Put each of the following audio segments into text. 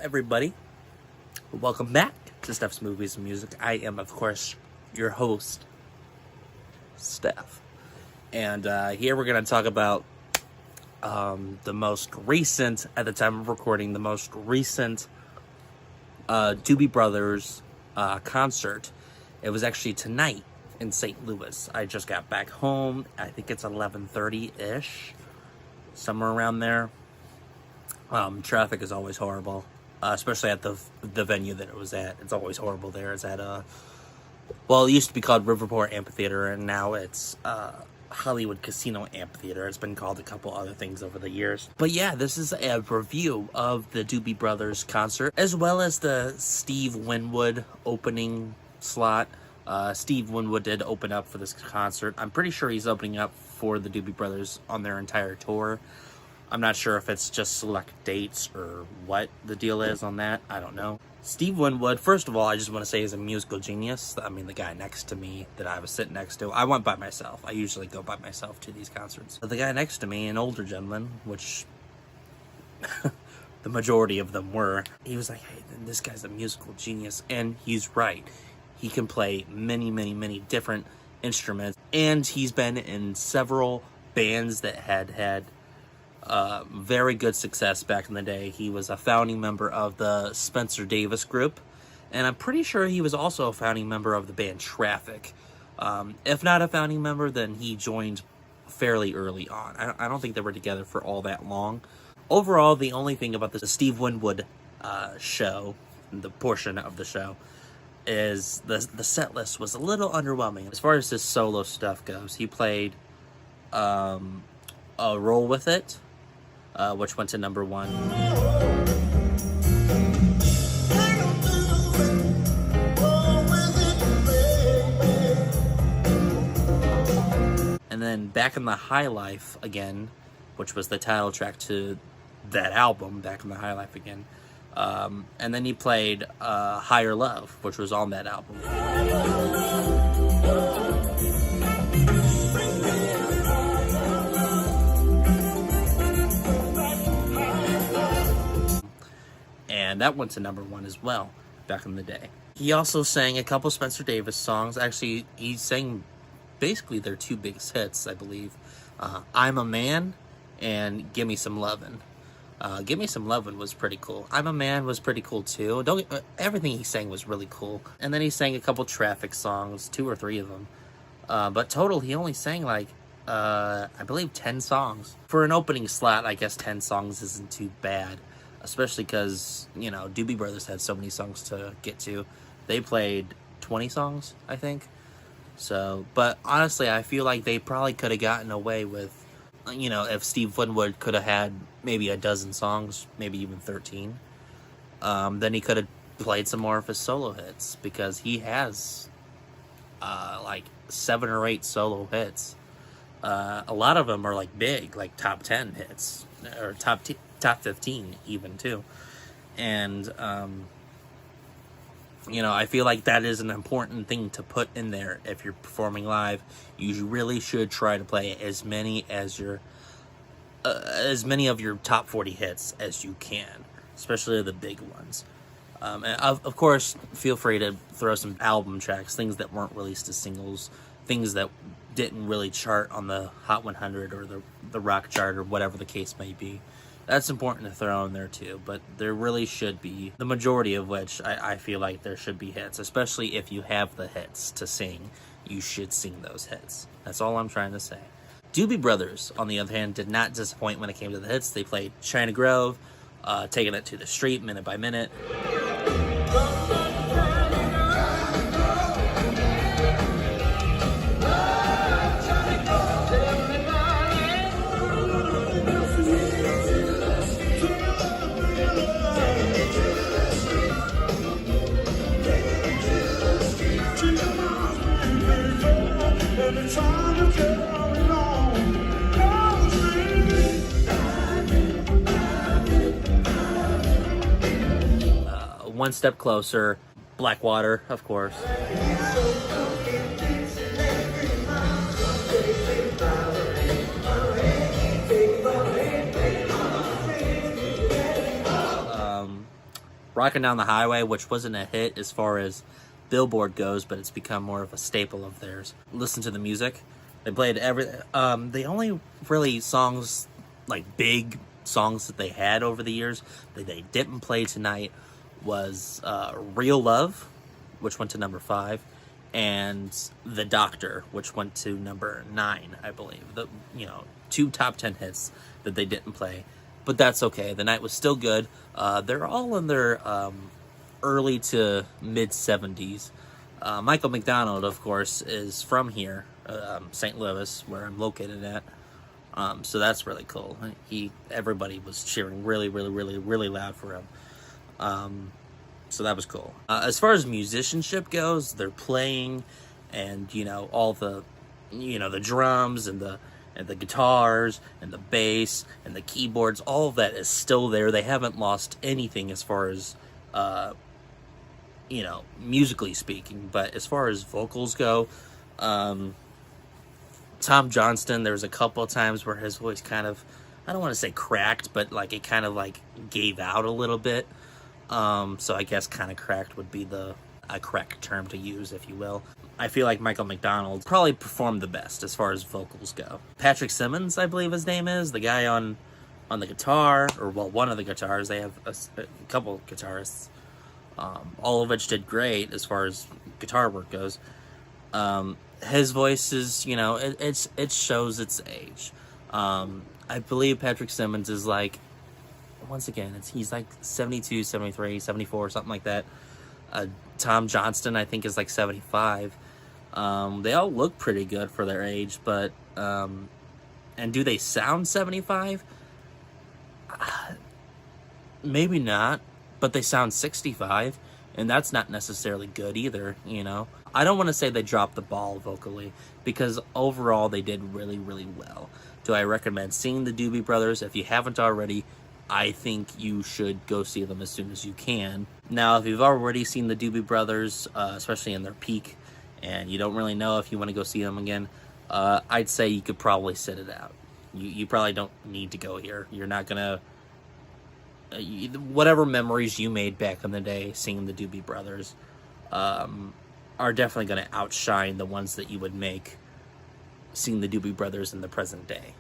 everybody. Welcome back to Steph's Movies and Music. I am, of course, your host, Steph. And here we're going to talk about the most recent, at the time of recording, the most recent Doobie Brothers concert. It was actually tonight in St. Louis. I just got back home. I think it's 11:30-ish, somewhere around there. Traffic is always horrible, especially at the venue that it was at. It's always horrible there. It's at it used to be called Riverport Amphitheater, and now it's Hollywood Casino Amphitheater. It's been called a couple other things over the years. But yeah, this is a review of the Doobie Brothers concert, as well as the Steve Winwood opening slot. Steve Winwood did open up for this concert. I'm pretty sure he's opening up for the Doobie Brothers on their entire tour. I'm not sure if it's just select dates or what the deal is on that. I don't know. Steve Winwood, first of all, I just want to say, is a musical genius. I mean, the guy next to me that I was sitting next to, I went by myself. I usually go by myself to these concerts. But the guy next to me, an older gentleman, which the majority of them were, he was like, hey, this guy's a musical genius. And he's right. He can play many, many, many different instruments. And he's been in several bands that had very good success back in the day. He was a founding member of the Spencer Davis Group, and I'm pretty sure he was also a founding member of the band Traffic. If not a founding member, then he joined fairly early on. I don't think they were together for all that long. Overall, the only thing about the Steve Winwood show, the portion of the show, is the set list was a little underwhelming. As far as his solo stuff goes, he played a Roll With It, which went to number 1. And then Back in the High Life Again, which was the title track to that album, Back in the High Life Again. And then he played Higher Love, which was on that album. And that went to number 1 as well, back in the day. He also sang a couple Spencer Davis songs. Actually, he sang basically their 2 biggest hits, I believe. I'm a Man and Gimme Some Lovin'. Gimme Some Lovin' was pretty cool. I'm a Man was pretty cool too. Everything he sang was really cool. And then he sang a couple Traffic songs, 2 or 3 of them. But total, he only sang like, I believe 10 songs. For an opening slot, I guess 10 songs isn't too bad. Especially because, you know, Doobie Brothers had so many songs to get to. They played 20 songs, I think. So, but honestly, I feel like they probably could have gotten away with, you know, if Steve Winwood could have had maybe a dozen songs, maybe even 13. Then he could have played some more of his solo hits, because he has like 7 or 8 solo hits. A lot of them are like big, like top 10 hits, or top 15 even too. And you know, I feel like that is an important thing to put in there. If you're performing live, you really should try to play as many of your top 40 hits as you can, especially the big ones. And of course, feel free to throw some album tracks, things that weren't released as singles, things that didn't really chart on the Hot 100 or the rock chart or whatever the case may be. That's important to throw in there too, but there really should be, the majority of which I feel like there should be hits, especially if you have the hits to sing. You should sing those hits. That's all I'm trying to say. Doobie Brothers, on the other hand, did not disappoint when it came to the hits. They played China Grove, Taking It to the Street, Minute by Minute. One Step Closer, Blackwater, of course. Rockin' Down the Highway, which wasn't a hit as far as Billboard goes, but it's become more of a staple of theirs. Listen to the music. They played the only really songs, like big songs that they had over the years that they didn't play tonight was Real Love, which went to number 5, and The Doctor, which went to number 9, I believe. The 2 top 10 hits that they didn't play, but that's okay. The night was still good. They're all in their early to mid 70s. Michael McDonald, of course, is from here, St. Louis, where I'm located at. So that's really cool. Everybody was cheering really, really, really, really loud for him. So that was cool. As far as musicianship goes, they're playing, and all the, the drums and the guitars and the bass and the keyboards, all of that is still there. They haven't lost anything as far as musically speaking. But as far as vocals go, Tom Johnston, there was a couple of times where his voice kind of, I don't want to say cracked, but like it kind of like gave out a little bit. So I guess kind of cracked would be a correct term to use, if you will. I feel like Michael McDonald probably performed the best as far as vocals go. Patrick Simmons, I believe his name is, the guy on the guitar, or well, one of the guitars. They have a couple guitarists, all of which did great as far as guitar work goes. His voice is, it shows its age. I believe Patrick Simmons is like, once again, he's like 72, 73, 74, something like that. Tom Johnston, I think, is like 75. They all look pretty good for their age, but and do they sound 75? Maybe not, but they sound 65, and that's not necessarily good either, I don't want to say they dropped the ball vocally, because overall they did really, really well. Do I recommend seeing the Doobie Brothers? If you haven't already, I think you should go see them as soon as you can. Now, if you've already seen the Doobie Brothers, especially in their peak, and you don't really know if you want to go see them again, I'd say you could probably sit it out. You probably don't need to go here. You're not going to... whatever memories you made back in the day seeing the Doobie Brothers are definitely going to outshine the ones that you would make seeing the Doobie Brothers in the present day.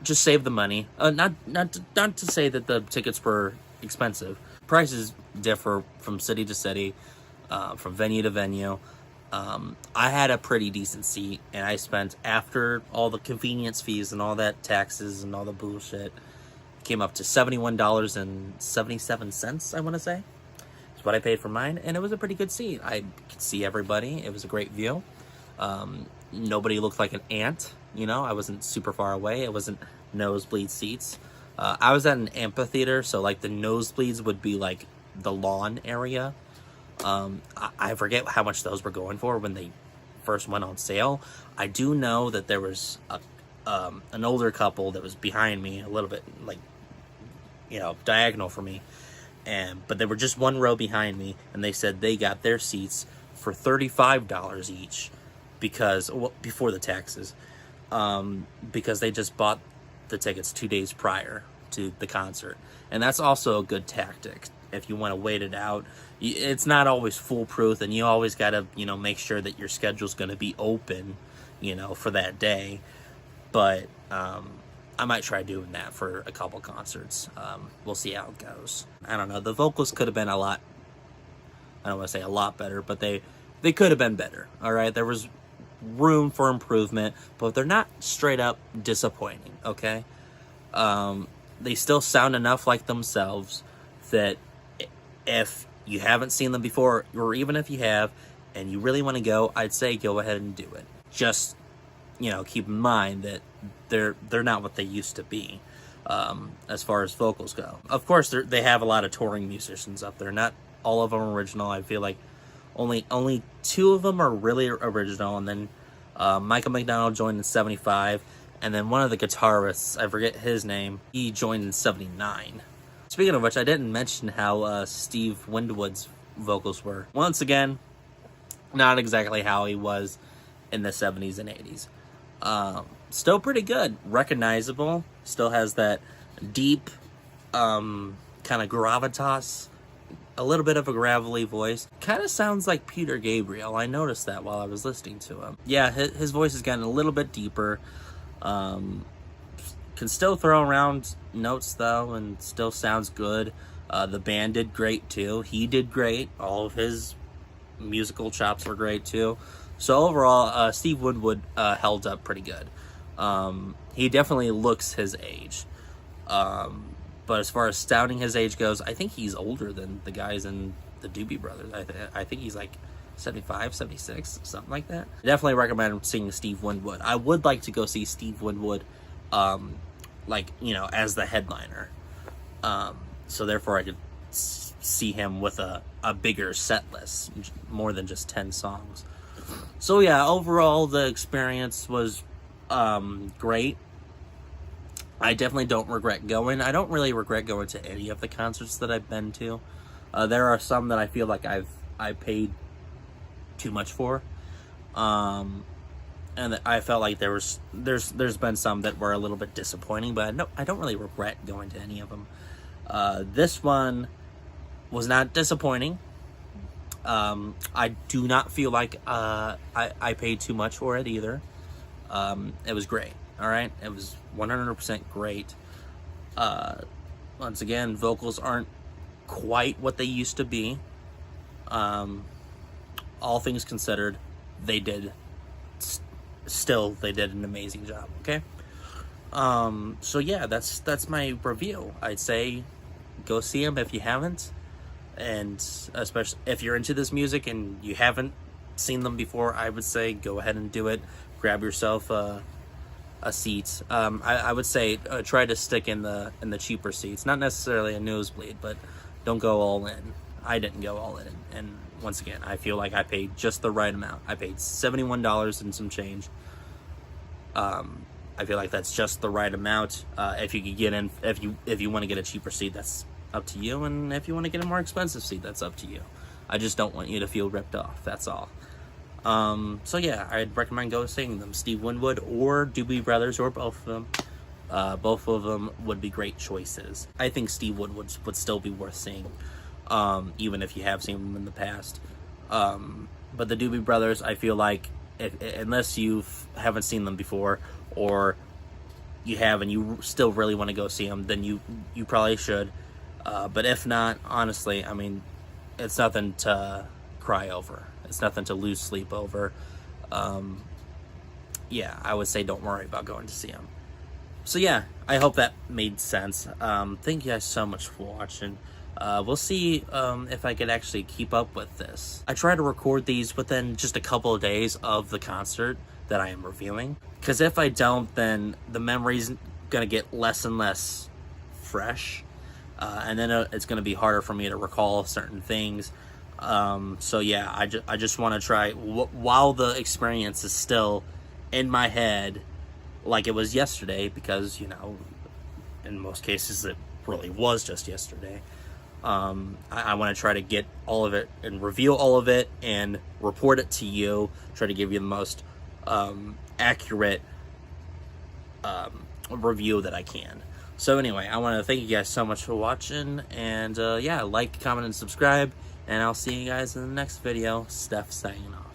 Just save the money. Not to say that the tickets were expensive. Prices differ from city to city, from venue to venue. I had a pretty decent seat, and I spent, after all the convenience fees and all that, taxes and all the bullshit, came up to $71.77, I want to say. That's what I paid for mine, and it was a pretty good seat. I could see everybody. It was a great view. Nobody looked like an ant. I wasn't super far away. It wasn't nosebleed seats. I was at an amphitheater, so like the nosebleeds would be like the lawn area. I forget how much those were going for when they first went on sale. I do know that there was an older couple that was behind me, a little bit like, diagonal for me, but they were just one row behind me, and they said they got their seats for $35 each before the taxes. Because they just bought the tickets 2 days prior to the concert. And that's also a good tactic if you want to wait it out. It's not always foolproof, and you always got to, make sure that your schedule's going to be open, for that day. But I might try doing that for a couple concerts. We'll see how it goes. I don't know. The vocals could have been I don't want to say a lot better, but they could have been better. All right? There was room for improvement, but they're not straight up disappointing, okay? They still sound enough like themselves that if you haven't seen them before, or even if you have and you really want to go, I'd say go ahead and do it. Just, keep in mind that they're not what they used to be, as far as vocals go. Of course, they have a lot of touring musicians up there. Not all of them are original. I feel like only 2 of them are really original, and then Michael McDonald joined in 75, and then one of the guitarists, I forget his name, he joined in 79. Speaking of which, I didn't mention how Steve Winwood's vocals were. Once again, not exactly how he was in the 70s and 80s. Still pretty good, recognizable, still has that deep, kind of gravitas, a little bit of a gravelly voice. Kind of sounds like Peter Gabriel. I noticed that while I was listening to him. Yeah, his voice has gotten a little bit deeper. Can still throw around notes though, and still sounds good. The band did great too. He did great. All of his musical chops were great too. So overall, Steve Winwood held up pretty good. He definitely looks his age. But as far as sounding his age goes, I think he's older than the guys in the Doobie Brothers. I think he's like 75, 76, something like that. Definitely recommend seeing Steve Winwood. I would like to go see Steve Winwood, like, you know, as the headliner. So therefore I could see him with a bigger set list, more than just 10 songs. So yeah, overall the experience was great. I definitely don't regret going. I don't really regret going to any of the concerts that I've been to. There are some that I feel like I paid too much for, and I felt like there's been some that were a little bit disappointing, but I don't really regret going to any of them. This one was not disappointing. I do not feel like I paid too much for it either. It was great. All right, it was 100% great. Once again, vocals aren't quite what they used to be. All things considered, they did an amazing job. Okay. So yeah, that's my review. I'd say go see them if you haven't, and especially if you're into this music and you haven't seen them before, I would say go ahead and do it. Grab yourself a seat. I would say try to stick in the cheaper seats, not necessarily a nosebleed, but don't go all in. I didn't go all in, and once again, I feel like I paid just the right amount. I paid $71 and some change. I feel like that's just the right amount. If you could get in, if you want to get a cheaper seat, that's up to you, and if you want to get a more expensive seat, that's up to you. I just don't want you to feel ripped off. That's all. So yeah, I'd recommend go seeing them. Steve Winwood or Doobie Brothers, or both of them. Both of them would be great choices. I think Steve Winwood would still be worth seeing, even if you have seen them in the past. But the Doobie Brothers, I feel like, unless you haven't seen them before, or you have and you still really want to go see them, then you probably should. But if not, honestly, I mean, it's nothing to cry over. It's nothing to lose sleep over. Yeah, I would say don't worry about going to see them. So yeah, I hope that made sense. Thank you guys so much for watching. We'll see if I could actually keep up with this. I try to record these within just a couple of days of the concert that I am reviewing, because if I don't, then the memory's gonna get less and less fresh, and then it's gonna be harder for me to recall certain things. So yeah, I just want to try while the experience is still in my head like it was yesterday, because, you know, in most cases it really was just yesterday. I want to try to get all of it and reveal all of it and report it to you, try to give you the most accurate review that I can. So anyway, I want to thank you guys so much for watching, and yeah, like, comment, and subscribe, and I'll see you guys in the next video. Steph signing off.